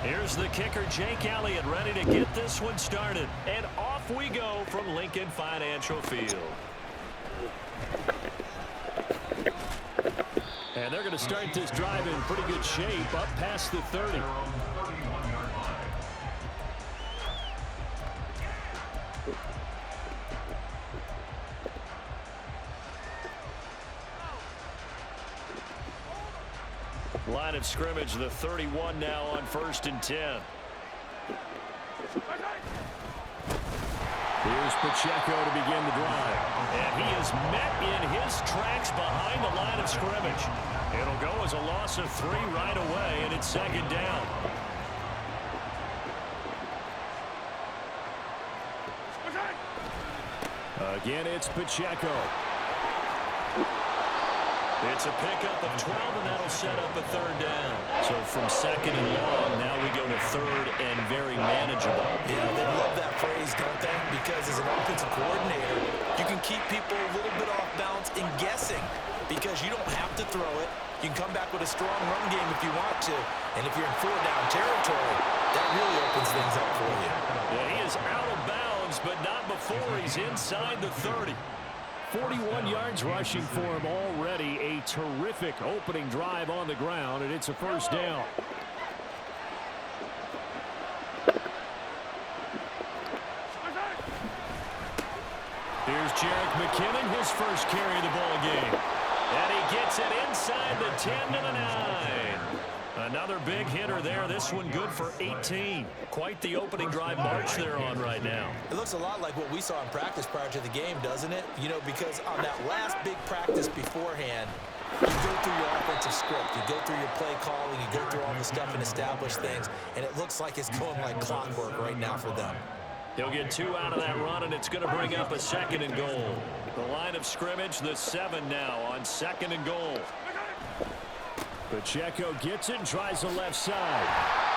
Here's the kicker, Jake Elliott, ready to get this one started. And off we go from Lincoln Financial Field. And they're going to start this drive in pretty good shape, up past the 30. Line of scrimmage, the 31 now on 1st and 10. Here's Pacheco to begin the drive. And he is met in his tracks behind the line of scrimmage. It'll go as a loss of 3 right away, and it's 2nd down. Again, it's Pacheco. It's a pickup of 12, and that'll set up a 3rd down. So from 2nd and long, now we go to 3rd and very manageable. Yeah, they love that phrase, don't they? Because as an offensive coordinator, you can keep people a little bit off balance and guessing because you don't have to throw it. You can come back with a strong run game if you want to. And if you're in 4-down territory, that really opens things up for you. Yeah, he is out of bounds, but not before he's inside the 30. 41 yards rushing for him already. A terrific opening drive on the ground, and it's a 1st down. Here's Jerick McKinnon, his first carry of the ball game. And he gets it inside the 10 to the 9. Another big hitter there. This one good for 18. Quite the opening drive march they're on right now. It looks a lot like what we saw in practice prior to the game, doesn't it? You know, because on that last big practice beforehand, you go through your offensive script. You go through your play calling. You go through all the stuff and establish things. And it looks like it's going like clockwork right now for them. He'll get 2 out of that run, and it's going to bring up a 2nd and goal. The line of scrimmage, the 7 now on 2nd and goal. Pacheco gets it and tries the left side.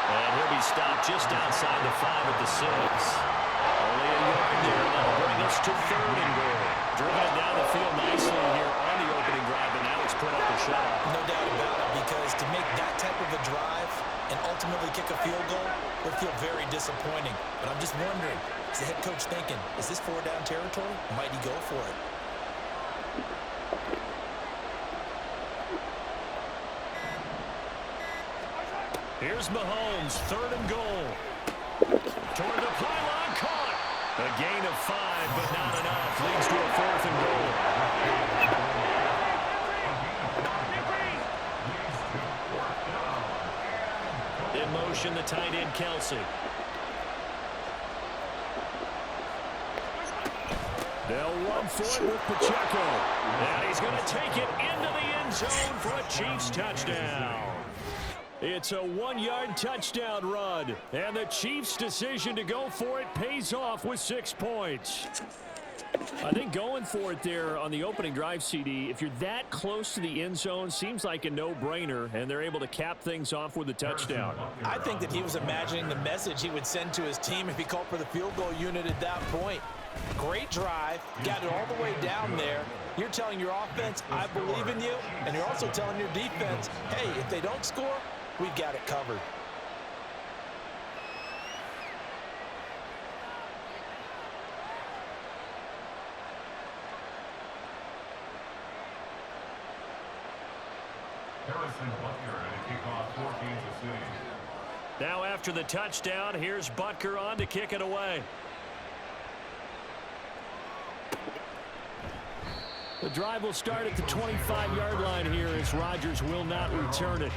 And he'll be stopped just outside the 5 at the 6. Only a yard there, and that'll bring us to 3rd and goal. Driven it down the field nicely here on the opening drive, and now it's put up a shot. No doubt about it, because to make that type of a drive and ultimately kick a field goal would feel very disappointing. But I'm just wondering, is the head coach thinking, is this 4-down territory? Might he go for it? Here's Mahomes, 3rd and goal. Toward the pylon, caught. A gain of 5, but not enough. Leads to a 4th and goal. In motion, the tight end, Kelsey. They'll run for it with Pacheco. And he's going to take it into the end zone for a Chiefs touchdown. It's a 1-yard touchdown run, and the Chiefs' decision to go for it pays off with 6 points. I think going for it there on the opening drive, CD, if you're that close to the end zone, seems like a no-brainer, and they're able to cap things off with a touchdown. I think that he was imagining the message he would send to his team if he called for the field goal unit at that point. Great drive, got it all the way down there. You're telling your offense, I believe in you, and you're also telling your defense, hey, if they don't score, we've got it covered. Now after the touchdown, here's Butker on to kick it away. The drive will start at the 25-yard line here as Rodgers will not return it.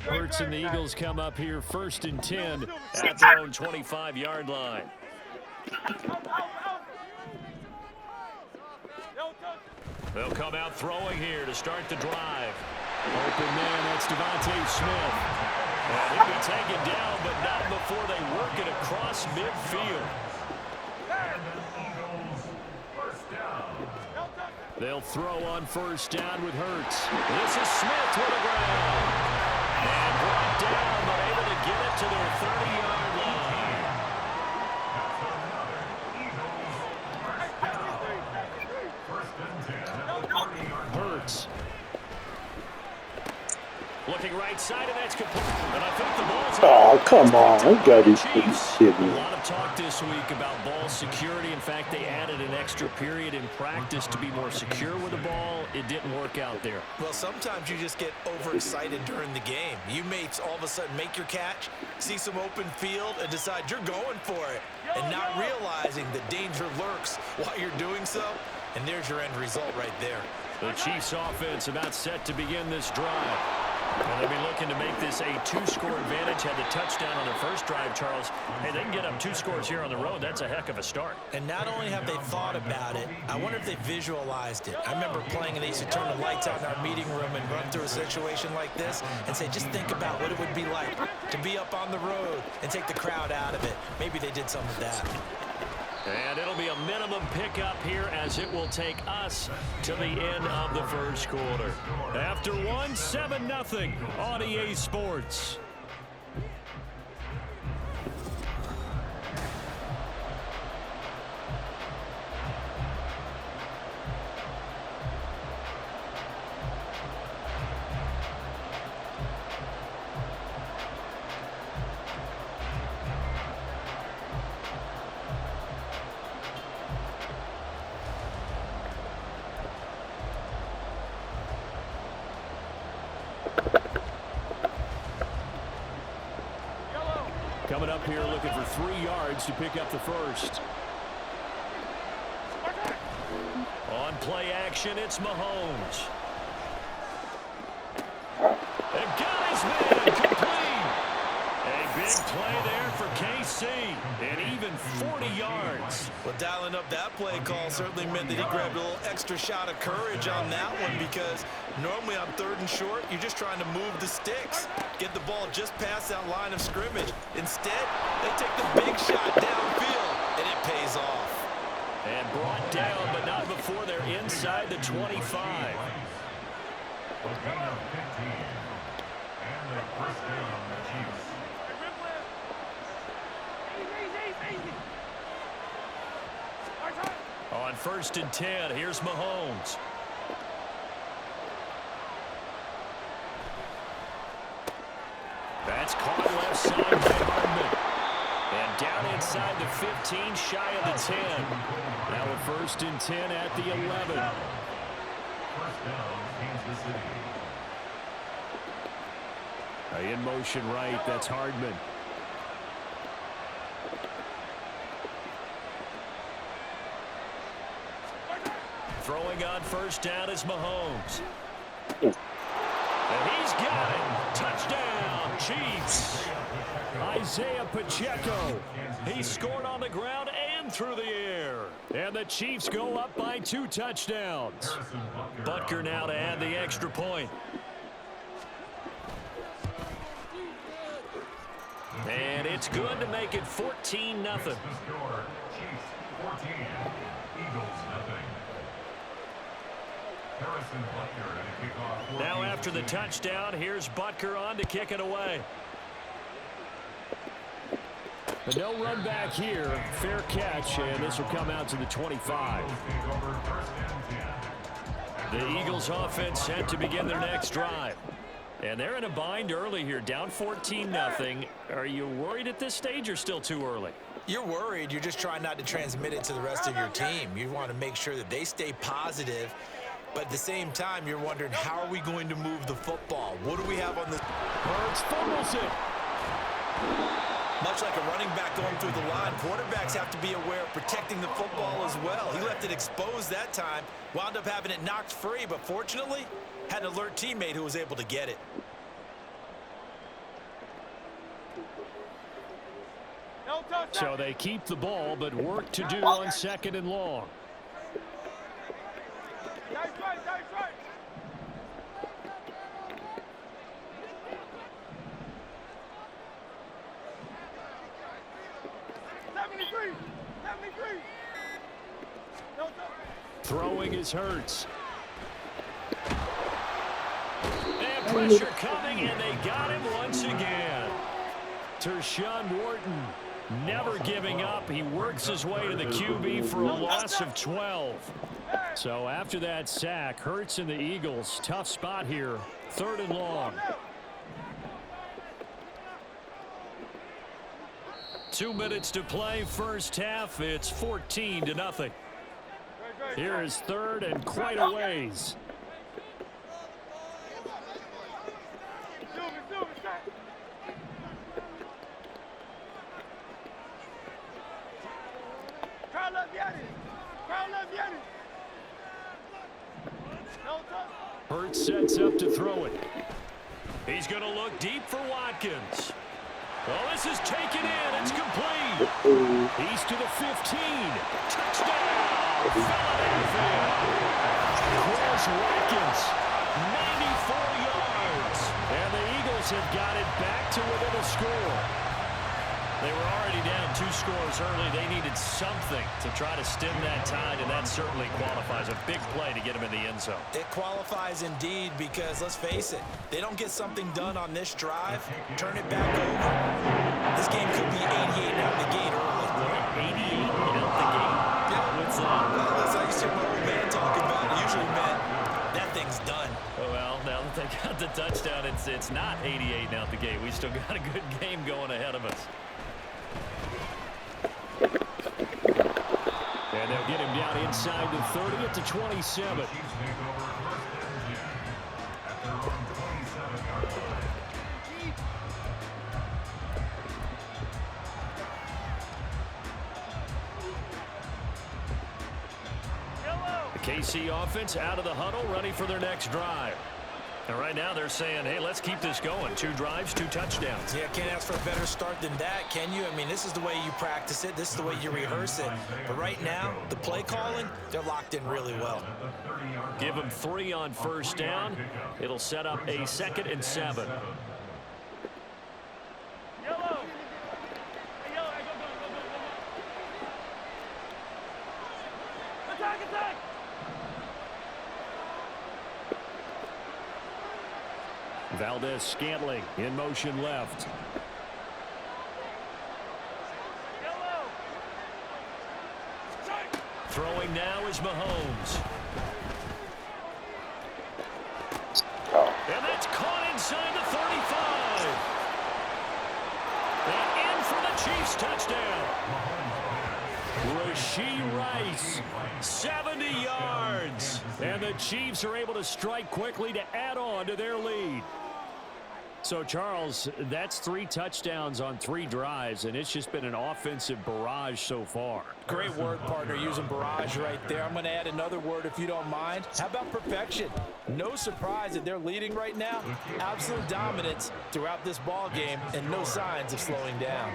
Hurts and the Eagles come up here 1st and 10 at their own 25-yard line. They'll come out throwing here to start the drive. Open man, that's Devontae Smith. And he'll be taken down, but not before they work it across midfield. They'll throw on first down with Hurts. This is Smith to the ground. And brought down, but able to get it to their 30-yard line. Hurts. Looking right side, and that's complete. And I think the ball's Oh, come on. You gotta be kidding a me. lot of talk this week about ball security. In fact, they added an extra period in practice to be more secure with the ball. It didn't work out there. Well, sometimes you just get overexcited during the game. You mates all of a sudden make your catch, see some open field, and decide you're going for it, and not realizing the danger lurks while you're doing so. And there's your end result right there. The Chiefs offense about set to begin this drive. And they'll be looking to make this a two-score advantage. Had the touchdown on their first drive, Charles. Hey, they can get up 2 scores here on the road. That's a heck of a start. And not only have they thought about it, I wonder if they visualized it. I remember playing and they used to turn the lights out in our meeting room and run through a situation like this and say, just think about what it would be like to be up on the road and take the crowd out of it. Maybe they did some of that. And it'll be a minimum pickup here as it will take us to the end of the first quarter. After 1, 7-0 on EA Sports. Coming up here looking for 3 yards to pick up the first. On play action, it's Mahomes. And got his man complete. A big play there for KC. And even 40 yards. Well, dialing up that play call certainly meant that he grabbed a little extra shot of courage on that one, because normally on 3rd and short, you're just trying to move the sticks, get the ball just past that line of scrimmage. Instead, they take the big shot downfield, and it pays off. And brought down, but not before they're inside the 25. On 1st and 10, here's Mahomes. That's caught left side by Hardman. And down inside the 15, shy of the 10. Now a 1st and 10 at the 11. In motion right, that's Hardman. Throwing on 1st down is Mahomes. And he's got it. Touchdown, Chiefs. Isaiah Pacheco. He scored on the ground and through the air. And the Chiefs go up by 2 touchdowns. Butker now to add the extra point. And it's good to make it 14-0. Now after the touchdown, here's Butker on to kick it away. But no run back here. Fair catch, and this will come out to the 25. The Eagles offense set to begin their next drive. And they're in a bind early here, down 14-0. Are you worried at this stage or still too early? You're worried. You're just trying not to transmit it to the rest of your team. You want to make sure that they stay positive. But at the same time, you're wondering, how are we going to move the football? What do we have on the... Hurts fumbles it. Much like a running back going through the line, quarterbacks have to be aware of protecting the football as well. He left it exposed that time, wound up having it knocked free, but fortunately, had an alert teammate who was able to get it. So they keep the ball, but work to do on 2nd and long. Throwing is Hurts. And pressure coming, and they got him once again. Tershawn Wharton never giving up. He works his way to the QB for a loss of 12. So after that sack, Hurts and the Eagles, tough spot here. 3rd and long. 2 minutes to play, first half. It's 14-0. Here is 3rd and quite a ways. Hurts sets up to throw it. He's going to look deep for Watkins. Well, this is taken in. It's complete. He's to the 15. Touchdown, Philadelphia. Chris Watkins, 94 yards. And the Eagles have got it back to within a score. They were already down 2 scores early. They needed something to try to stem that tide, and that certainly qualifies. A big play to get them in the end zone. It qualifies indeed because, let's face it, they don't get something done on this drive, turn it back over. This game could be 88 out the gate early. 88 out the gate? Yeah. What's that? Well, as I used to hear my old man talking about, it usually meant that thing's done. Well, now that they got the touchdown, it's not 88 out the gate. We still got a good game going ahead of us. And they'll get him down inside the 30 at the 27. The KC offense out of the huddle, ready for their next drive. And right now they're saying, hey, let's keep this going. 2 drives, 2 touchdowns. Yeah, can't ask for a better start than that, can you? I mean, this is the way you practice it. This is the way you rehearse it. But right now, the play calling, they're locked in really well. Give them 3 on first down. It'll set up a 2nd and 7. Valdez-Scantling in motion left. Throwing now is Mahomes. And that's caught inside the 35. And in for the Chiefs touchdown. Rashee Rice, 70 yards. And the Chiefs are able to strike quickly to add on to their lead. So, Charles, that's 3 touchdowns on 3 drives, and it's just been an offensive barrage so far. Great word, partner, using barrage right there. I'm going to add another word if you don't mind. How about perfection? No surprise that they're leading right now. Absolute dominance throughout this ball game and no signs of slowing down.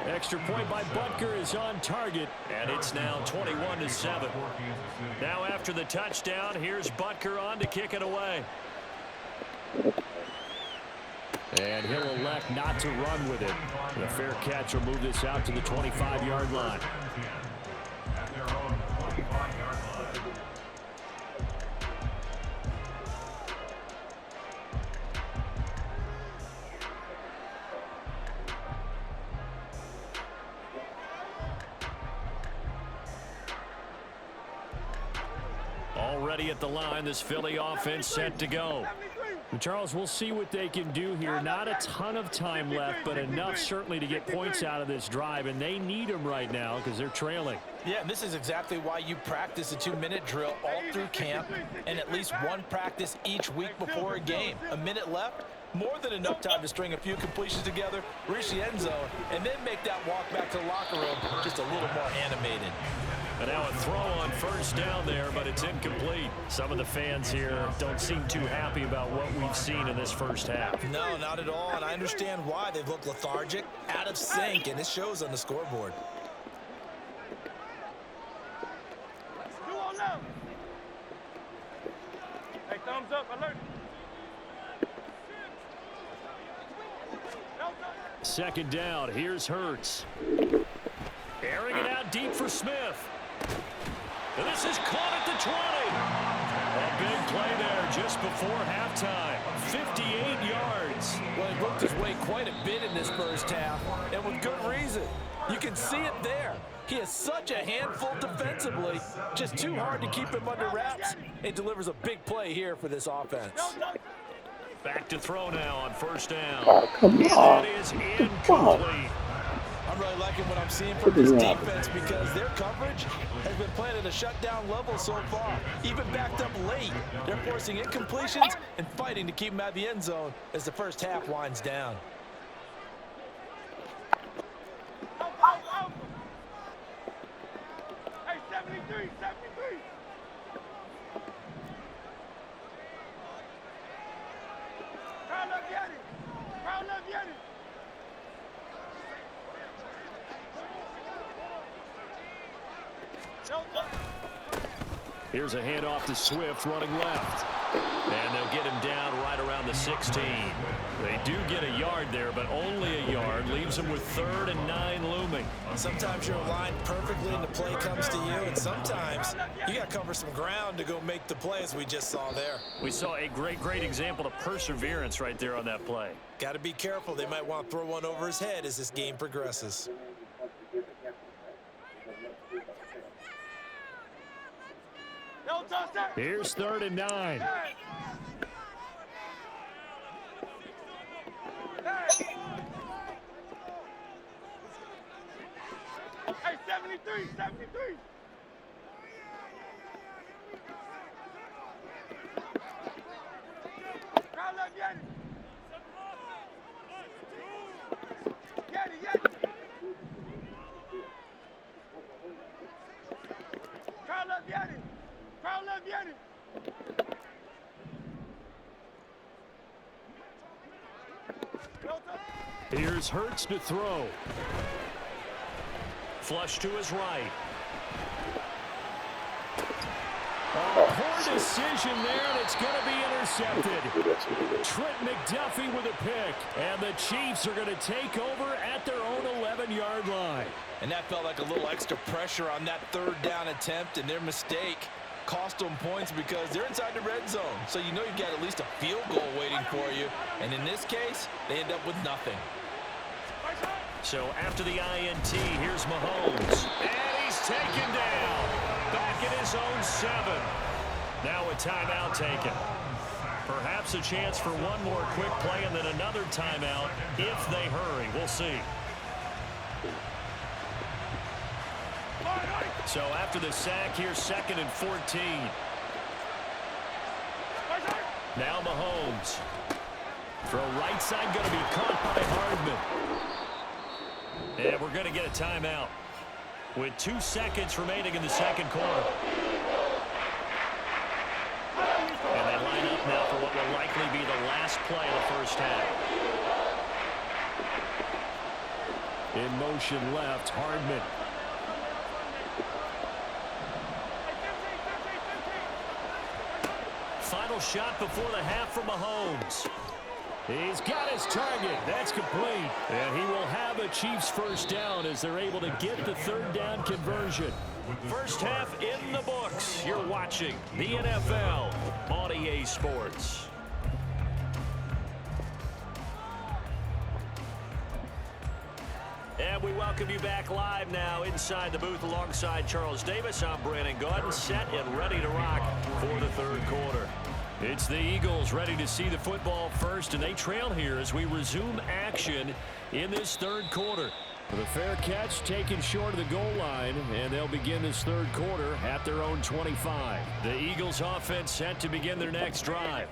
Extra point by Butker is on target, and it's now 21-7. Now after the touchdown, here's Butker on to kick it away. And he'll elect not to run with it. The fair catch will move this out to the 25-yard line. Already at the line, this Philly offense set to go. Charles, we'll see what they can do here. Not a ton of time left, but enough certainly to get points out of this drive, and they need them right now because they're trailing. Yeah, and this is exactly why you practice a 2-minute drill all through camp and at least 1 practice each week before a game. A minute left, more than enough time to string a few completions together, reach the end zone, and then make that walk back to the locker room just a little more animated. And now a throw on first down there, but it's incomplete. Some of the fans here don't seem too happy about what we've seen in this first half. No, not at all, and I understand why. They've looked lethargic, out of sync, and it shows on the scoreboard. Hey, thumbs up, alert. Second down, here's Hurts. Airing it out deep for Smith. And this is caught at the 20. A big play there just before halftime. 58 yards. Well, he worked his way quite a bit in this first half, and with good reason. You can see it there. He is such a handful defensively. Just too hard to keep him under wraps. He delivers a big play here for this offense. Back to throw now on first down. Oh, come And on. that is incomplete. I'm really liking what I'm seeing from this defense because their coverage has been playing at a shutdown level so far. Even backed up late, they're forcing incompletions and fighting to keep them out of the end zone as the first half winds down. Hey, 73, 73. Crowd up, Yanni. Crowd up, Yanni. Here's a handoff to Swift running left. And they'll get him down right around the 16. They do get a yard there, but only a yard. Leaves them with 3rd and 9 looming. Sometimes you're aligned perfectly and the play comes to you, and sometimes you got to cover some ground to go make the play as we just saw there. We saw a great example of perseverance right there on that play. Got to be careful. They might want to throw one over his head as this game progresses. Here's 3rd and 9. Hey, 73, 73. Crowd up, Yanni. Yanni, Yanni. Crowd up, Yanni. Crowd up, Yanni. Here's Hurts to throw. Flush to his right. Poor decision there, and it's going to be intercepted. Trent McDuffie with a pick, and the Chiefs are going to take over at their own 11-yard line. And that felt like a little extra pressure on that 3rd down attempt, and their mistake cost them points because they're inside the red zone. So you know you've got at least a field goal waiting for you. And in this case, they end up with nothing. So after the INT, here's Mahomes. And he's taken down. Back at his own 7. Now a timeout taken. Perhaps a chance for one more quick play and then another timeout if they hurry. We'll see. So after the sack, here's 2nd and 14. Now Mahomes. Throw right side going to be caught by Hardman. And we're going to get a timeout with 2 seconds remaining in the second quarter. And they line up now for what will likely be the last play of the first half. In motion left, Hardman. Final shot before the half from Mahomes. He's got his target. That's complete. And he will have a Chiefs first down as they're able to get the 3rd down conversion. First half in the books. You're watching the NFL on EA Sports. And we welcome you back live now inside the booth alongside Charles Davis. I'm Brandon Gordon, set and ready to rock for the 3rd quarter. It's the Eagles ready to see the football first, and they trail here as we resume action in this 3rd quarter. The fair catch taken short of the goal line, and they'll begin this 3rd quarter at their own 25. The Eagles offense set to begin their next drive.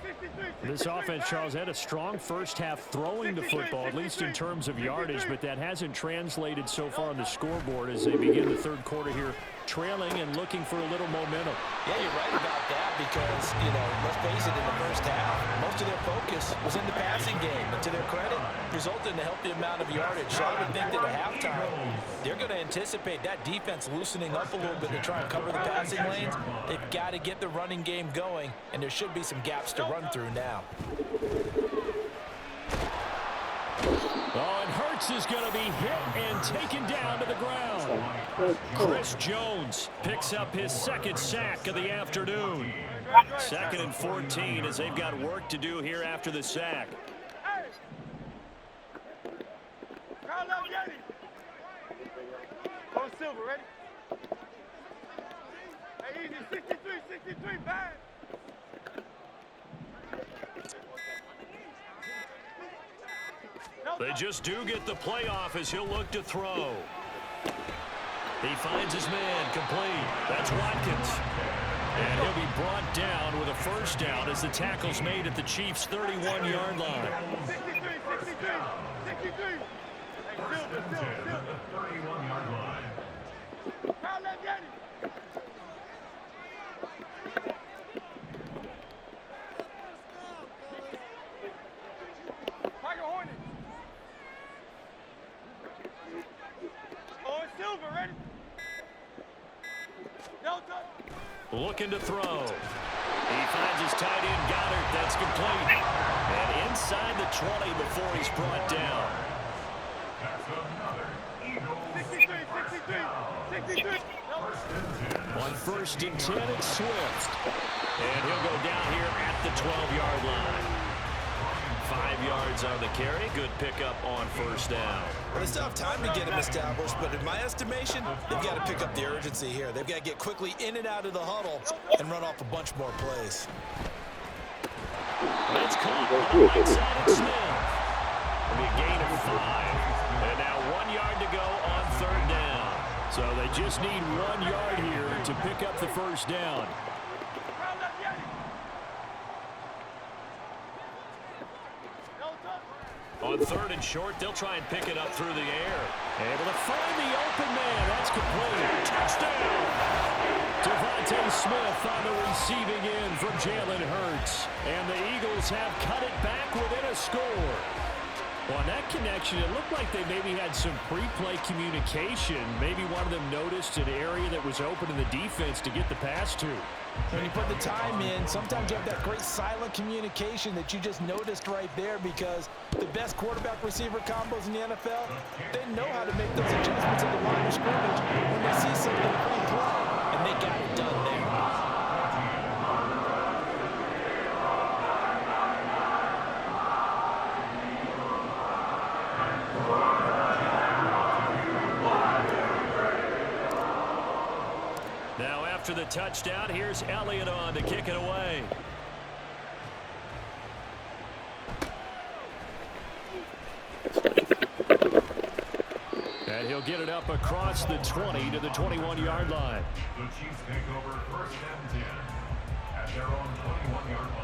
This offense, Charles, had a strong first half throwing the football, at least in terms of yardage, but that hasn't translated so far on the scoreboard as they begin the 3rd quarter here, trailing and looking for a little momentum. Yeah, you're right about that because, you know, let's face it, in the first half, most of their focus was in the passing game. And to their credit, resulted in a healthy amount of yardage. So I would think that at halftime, they're going to anticipate that defense loosening up a little bit to try and cover the passing lanes. They've got to get the running game going, and there should be some gaps to run through now. Oh, and Hurts Manbiltz is going to be hit and taken down to the ground. Chris Jones picks up his second sack of the afternoon. 2nd and 14 as they've got work to do here after the sack. On Silver, ready? Hey, easy, 63, bang! They just do get the playoff as he'll look to throw. He finds his man complete. That's Watkins. And he'll be brought down with a first down as the tackle's made at the Chiefs' 31-yard line. 63. Hey, Silver. 31-yard line. Foul left, Yanni. Tiger Hornet. On Silver, ready? Delta. Looking to throw. He finds his tight end, Goddard. That's complete. And inside the 20 before he's brought down. That's another Eagle. 63. On 1st and 10, it's Swift. And he'll go down here at the 12-yard line. 5 yards on the carry. Good pickup on first down. Well, they still have time to get him established, but in my estimation, they've got to pick up the urgency here. They've got to get quickly in and out of the huddle and run off a bunch more plays. It's caught on the right side of Smith. It'll be a gain of 5. And now 1 yard to go on 3rd down. So they just need 1 yard here to pick up the first down. Foul left, Yanni. Delta. On 3rd and short, they'll try and pick it up through the air. Able to find the open man. That's complete. Touchdown! Devontae Smith on the receiving end from Jalen Hurts. And the Eagles have cut it back within a score. Well, on that connection, it looked like they maybe had some pre-play communication. Maybe one of them noticed an area that was open in the defense to get the pass to. When you put the time in, sometimes you have that great silent communication that you just noticed right there, because the best quarterback-receiver combos in the NFL, they know how to make those adjustments at the line of scrimmage when they see something pre-play, and they got it done there. Now after the touchdown, here's Elliott on to kick it away. And he'll get it up across the 20 to the 21-yard line. The Chiefs take over 1st and 10 at their own 21-yard line.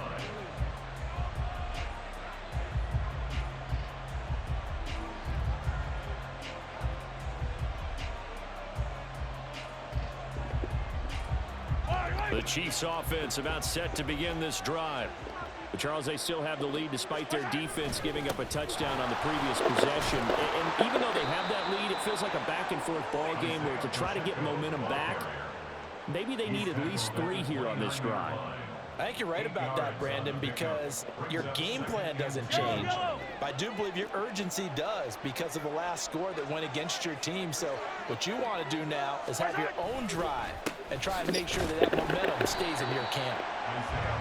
The Chiefs offense about set to begin this drive. But Charles, they still have the lead despite their defense giving up a touchdown on the previous possession. And even though they have that lead, it feels like a back-and-forth ball game where to try to get momentum back, maybe they need at least 3 here on this drive. I think you're right about that, Brandon, because your game plan doesn't change. I do believe your urgency does because of the last score that went against your team. So what you want to do now is have your own drive and try and make sure that momentum stays in your camp.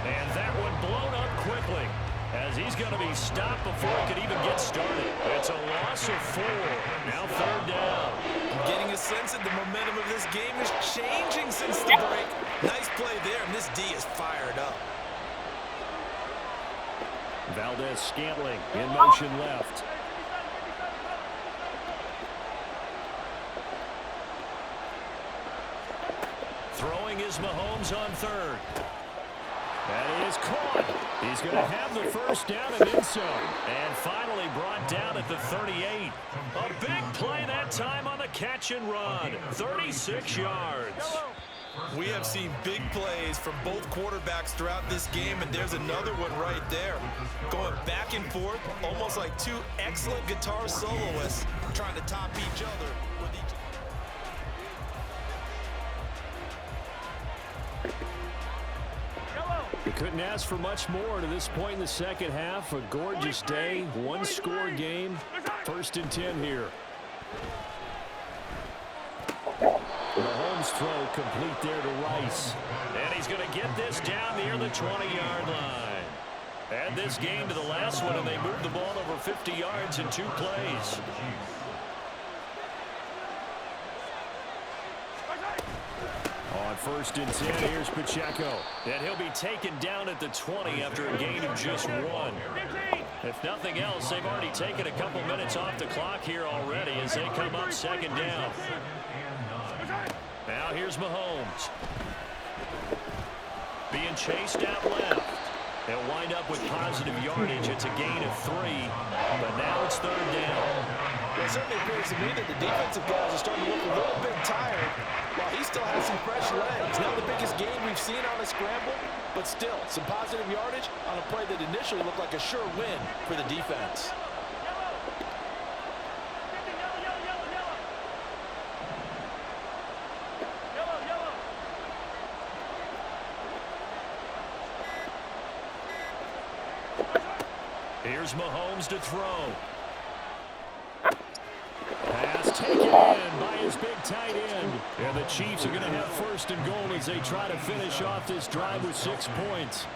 And that one blown up quickly as he's going to be stopped before he could even get started. It's a loss of 4. Now 3rd down. I'm getting a sense that the momentum of this game is changing since the break. Nice play there, and this D is fired up. Valdez-Scantling in motion left. Throwing is Mahomes on 3rd. That is caught. He's going to have the first down and then some. And finally brought down at the 38. A big play that time on the catch and run. 36 yards. We have seen big plays from both quarterbacks throughout this game, and there's another one right there. Going back and forth, almost like 2 excellent guitar soloists trying to top each other with each. You couldn't ask for much more to this point in the second half. A gorgeous day, 1-score game. First and 10 here. Mahomes' throw complete there to Rice. And he's going to get this down near the 20-yard line. Add this game to the last one, and they moved the ball over 50 yards in 2 plays. On first and 10, here's Pacheco. And he'll be taken down at the 20 after a gain of just 1. If nothing else, they've already taken a couple minutes off the clock here already as they come up second down. Now here's Mahomes. Being chased out left. They'll wind up with positive yardage. It's a gain of 3, but now it's third down. Well, it certainly appears to me that the defensive guys are starting to look a little bit tired while he still has some fresh legs. Not the biggest gain we've seen on a scramble, but still some positive yardage on a play that initially looked like a sure win for the defense. Here's Mahomes to throw. Pass taken in by his big tight end. And the Chiefs are going to have first and goal as they try to finish off this drive with 6 points.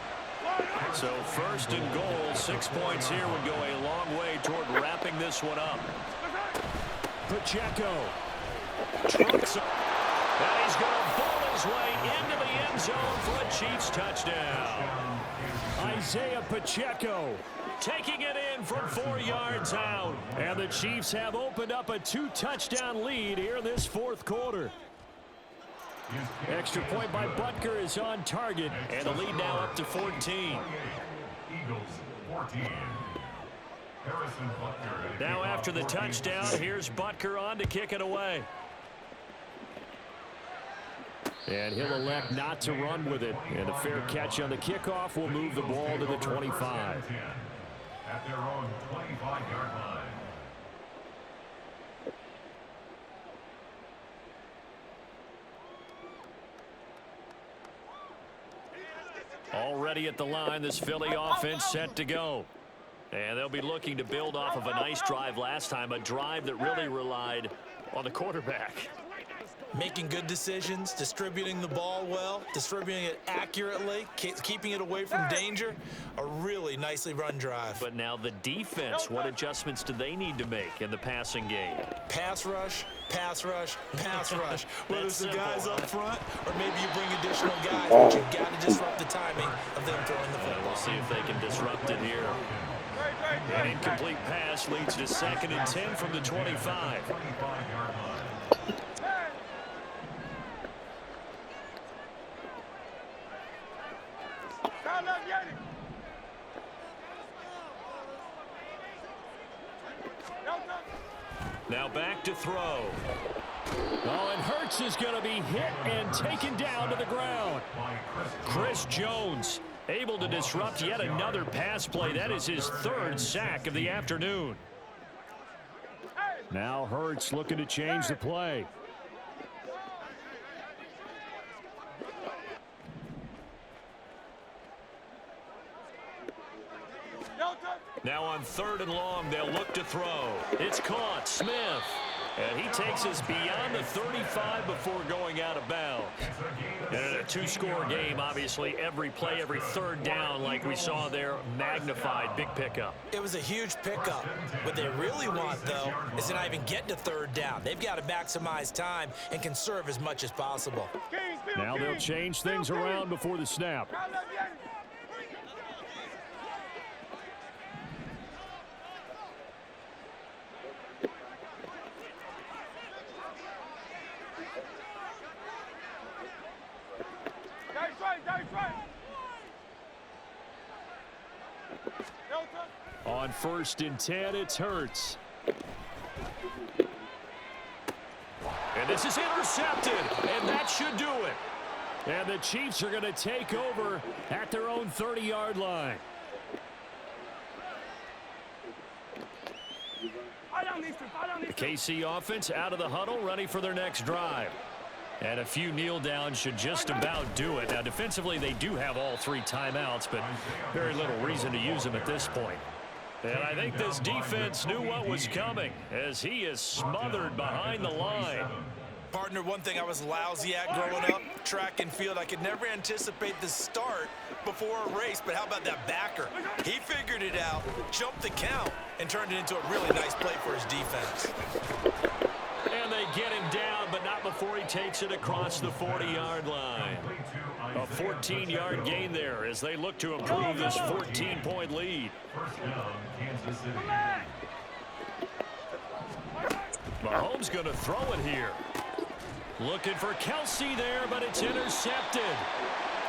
So first and goal, 6 points here would go a long way toward wrapping this one up. Pacheco. Trunks. And he's going to ball his way into the end zone for a Chiefs touchdown. Isaiah Pacheco taking it in from 4 yards out. And the Chiefs have opened up a 2-touchdown lead here in this fourth quarter. Extra point by Butker is on target, and the lead now up to 14. Eagles 14. Harrison Butker. Now after the touchdown, here's Butker on to kick it away. And he'll elect not to run with it. And a fair catch on the kickoff will move the ball to the 25. At their own 25-yard line. Already at the line, this Philly offense set to go. And they'll be looking to build off of a nice drive last time, a drive that really relied on the quarterback. Making good decisions, distributing the ball well, distributing it accurately, keeping it away from danger. A really nicely run drive. But now the defense, what adjustments do they need to make in the passing game? Pass rush, pass rush, pass rush. Whether it's the guys up front or maybe you bring additional guys, but you've got to disrupt the timing of them throwing the football. We'll see if they can disrupt it here. An incomplete pass leads to 2nd and 10 from the 25. Now back to throw. Oh, and Hurts is going to be hit and taken down to the ground. Chris Jones able to disrupt yet another pass play. That is his 3rd sack of the afternoon. Now Hurts looking to change the play. Now on 3rd and long, they'll look to throw. It's caught. Smith. And he takes us beyond the 35 before going out of bounds. And in a 2-score game, obviously, every play, every 3rd down, like we saw there, magnified. Big pickup. It was a huge pickup. What they really want, though, is to not even get to 3rd down. They've got to maximize time and conserve as much as possible. Now they'll change things around before the snap. On 1st and 10, it's Hurts. And this is intercepted, and that should do it. And the Chiefs are going to take over at their own 30-yard line. The KC offense out of the huddle, ready for their next drive. And a few kneel downs should just about do it. Now, defensively, they do have all 3 timeouts, but very little reason to use them at this point. And I think this defense knew what was coming as he is smothered behind the line. Partner, one thing I was lousy at growing up, track and field, I could never anticipate the start before a race, but how about that backer? He figured it out, jumped the count, and turned it into a really nice play for his defense. And they get him down, but not before he takes it across the 40-yard line. A 14-yard gain there as they look to improve this 14-point lead. First down, Kansas City. Mahomes going to throw it here. Looking for Kelsey there, but it's intercepted.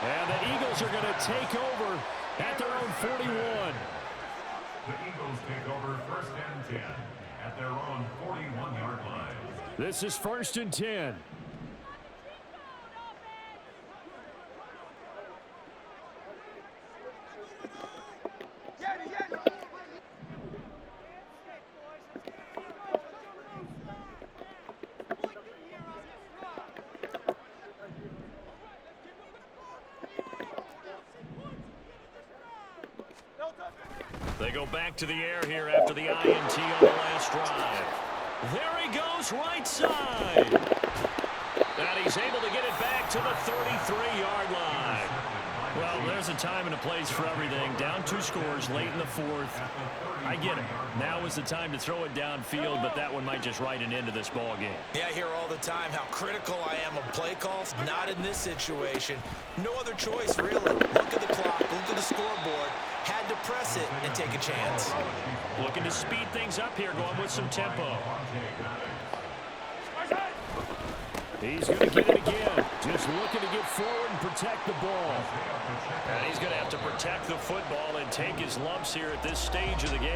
And the Eagles are going to take over at their own 41. The Eagles take over first and 10 at their own 41-yard line. This is 1st and 10. They go back to the air here after the INT on the last drive. There he goes, right side. And he's able to get it back to the 33-yard line. Well, there's a time and a place for everything. Down 2 scores late in the 4th. I get it. Now is the time to throw it downfield, but that one might just write an end to this ball game. Yeah, I hear all the time how critical I am of play calls. Not in this situation. No other choice, really. Look at the clock, look at the scoreboard. Had to press it and take a chance. Looking to speed things up here, going with some tempo. He's going to get it again. Just looking to get forward and protect the ball. And he's going to have to protect the football and take his lumps here at this stage of the game.